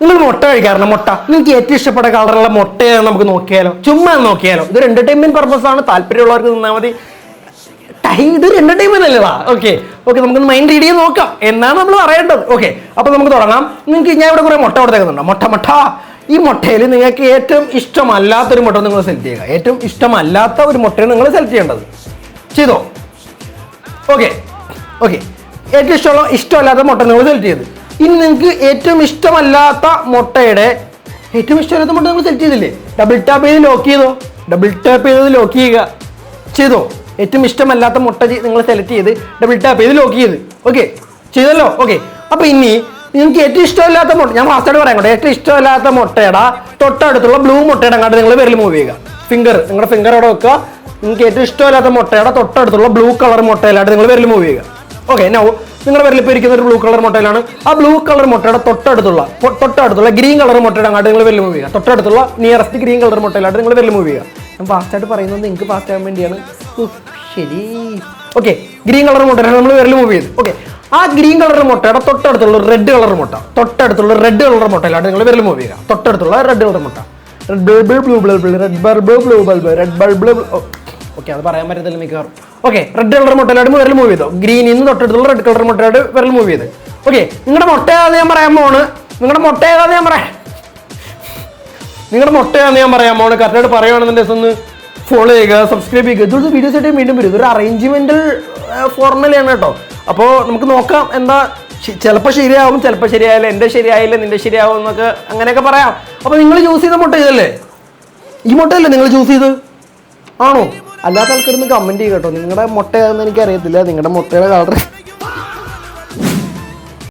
നിങ്ങൾ മുട്ട കഴിക്കാറുണ്ട്? മുട്ട നിങ്ങൾക്ക് ഏറ്റവും ഇഷ്ടപ്പെട്ട കളറുള്ള മുട്ടയാണ്. നമുക്ക് നോക്കിയാലോ, ചുമ്മാ നോക്കിയാലോ. ഇതൊരു എന്റർടൈൻമെന്റ് പർപ്പസ് ആണ്. താല്പര്യമുള്ളവർക്ക് നിന്നാൽ മതി. ഇതൊരു എന്റർടൈൻമെന്റ് അല്ലടാ. ഓക്കെ, നമുക്ക് മൈൻഡ് റീഡ് ചെയ്ത് നോക്കാം എന്നാണ് നമ്മൾ പറയേണ്ടത്. ഓക്കെ, അപ്പൊ നമുക്ക് തുടങ്ങാം. നിങ്ങൾക്ക് ഞാൻ ഇവിടെ കുറെ മുട്ട കൊടുത്തേക്കുന്നുണ്ടോ? മുട്ട. ഈ മുട്ടയിൽ നിങ്ങൾക്ക് ഏറ്റവും ഇഷ്ടമല്ലാത്തൊരു മുട്ട നിങ്ങൾ സെലക്ട് ചെയ്യുക. ഏറ്റവും ഇഷ്ടമല്ലാത്ത ഒരു മുട്ടയാണ് നിങ്ങൾ സെലക്ട് ചെയ്യേണ്ടത്. ചെയ്തോ? ഓക്കെ, ഏറ്റവും ഇഷ്ടമല്ലാത്ത മുട്ട നിങ്ങൾ സെലക്ട് ചെയ്ത്. ഇനി നിങ്ങൾക്ക് ഏറ്റവും ഇഷ്ടമല്ലാത്ത മുട്ടയുടെ നിങ്ങൾ സെലക്ട് ചെയ്തില്ലേ? ഡബിൾ ടാപ്പ് ചെയ്ത് ലോക്ക് ചെയ്യുക. ചെയ്തോ? ഏറ്റവും ഇഷ്ടമല്ലാത്ത മുട്ട നിങ്ങൾ സെലക്ട് ചെയ്ത് ഡബിൾ ടാപ്പ് ചെയ്ത് ലോക്ക് ചെയ്ത്. ഓക്കെ, ചെയ്തല്ലോ? ഓക്കെ, അപ്പൊ ഇനി നിങ്ങൾക്ക് ഏറ്റവും ഇഷ്ടമല്ലാത്ത മുട്ട ഞാൻ ഫാസ്റ്റായിട്ട് പറയാം കേട്ടോ. ഏറ്റവും ഇഷ്ടമല്ലാത്ത മുട്ടയുടെ തൊട്ടടുത്തുള്ള ബ്ലൂ മുട്ടയുടെ അങ്ങോട്ട് നിങ്ങൾ വിരൽ മൂവ് ചെയ്യുക. നിങ്ങളുടെ ഫിംഗർ അവിടെ വെക്കുക. നിങ്ങൾക്ക് ഏറ്റവും ഇഷ്ടമല്ലാത്ത മുട്ടയുടെ തൊട്ടടുത്തുള്ള ബ്ലൂ കളർ മുട്ടയിലായിട്ട് നിങ്ങൾ വിരൽ മൂവ് ചെയ്യുക. ഓക്കെ, നൗ നിങ്ങളുടെ വിരലിൽ ഇപ്പോൾ ഇരിക്കുന്ന ഒരു ബ്ലൂ കളർ മുട്ടയിലാണ്. ആ ബ്ലൂ കളർ മുട്ടയുടെ തൊട്ടടുത്തുള്ള ഗ്രീൻ കളർ മുട്ടയുടെ അങ്ങോട്ട് നിങ്ങൾ വിരൽ മൂവ് ചെയ്യുക. തൊട്ടടുത്തുള്ള നിയറസ്റ്റ് ഗ്രീൻ കളർ മുട്ടയിലായിട്ട് നിങ്ങൾ വിരൽ മൂവ് ചെയ്യുക. ഞാൻ ഫാസ്റ്റായിട്ട് പറയുന്നത് നിങ്ങൾക്ക് ഫാസ്റ്റ് ആകാൻ വേണ്ടിയാണ്. ശരി, ഓക്കെ. ഗ്രീൻ കളർ മുട്ടയാണ് നമ്മൾ വിരൽ മൂവ് ചെയ്ത്. ഓക്കെ, ആ ഗ്രീൻ കളർ മുട്ടയുടെ തൊട്ടടുത്തുള്ള റെഡ് കളർ മുട്ടയിലാണ് നിങ്ങൾ വിരൽ മൂവ് ചെയ്യുക. തൊട്ടടുത്തുള്ള റെഡ് കളർ മുട്ട. Red bulb. ഓക്കെ, അത് പറയാൻ പറ്റത്തില്ല മിക്കവാറും. ഓക്കെ, റെഡ് കളർ മുട്ടയിലായിട്ട് വിരൽ മൂവ് ചെയ്തോ. ഗ്രീനിൽ നിന്ന് തൊട്ടടുത്തുള്ള റെഡ് കളർ മുട്ടയായിട്ട് വിരൽ മൂവ് ചെയ്ത്. ഓക്കെ, നിങ്ങളുടെ മുട്ട ഏതാന്ന് ഞാൻ പറയാൻ പോണ്. കറക്റ്റായിട്ട് പറയുകയാണെന്നുണ്ടെങ്കിൽ ഒന്ന് ഫോളോ ചെയ്യുക, സബ്സ്ക്രൈബ് ചെയ്യുക. ഇതൊരു വീഡിയോസ് ആയിട്ട് വീണ്ടും വരും. ഇതൊരു അറേഞ്ച്മെന്റൽ ഫോർമുലയാണ് കേട്ടോ. അപ്പോൾ നമുക്ക് നോക്കാം. എന്താ, ചിലപ്പോൾ ശരിയാവും, ചിലപ്പോൾ ശരിയായില്ല. എൻ്റെ ശരിയായില്ല, നിന്റെ ശരിയാവും എന്നൊക്കെ അങ്ങനെയൊക്കെ പറയാം. അപ്പോൾ നിങ്ങൾ ചൂസ് ചെയ്ത മുട്ട ഇതല്ലേ? ഈ മുട്ടയല്ലേ നിങ്ങൾ ചൂസ് ചെയ്ത്? ആണോ? അല്ലാത്ത ആൾക്കാരൊന്ന് കമൻറ്റ് ചെയ്യുക കേട്ടോ. നിങ്ങളുടെ മുട്ട ഏതാണെന്ന് എനിക്കറിയത്തില്ല. നിങ്ങളുടെ മുട്ടയുടെ കളർ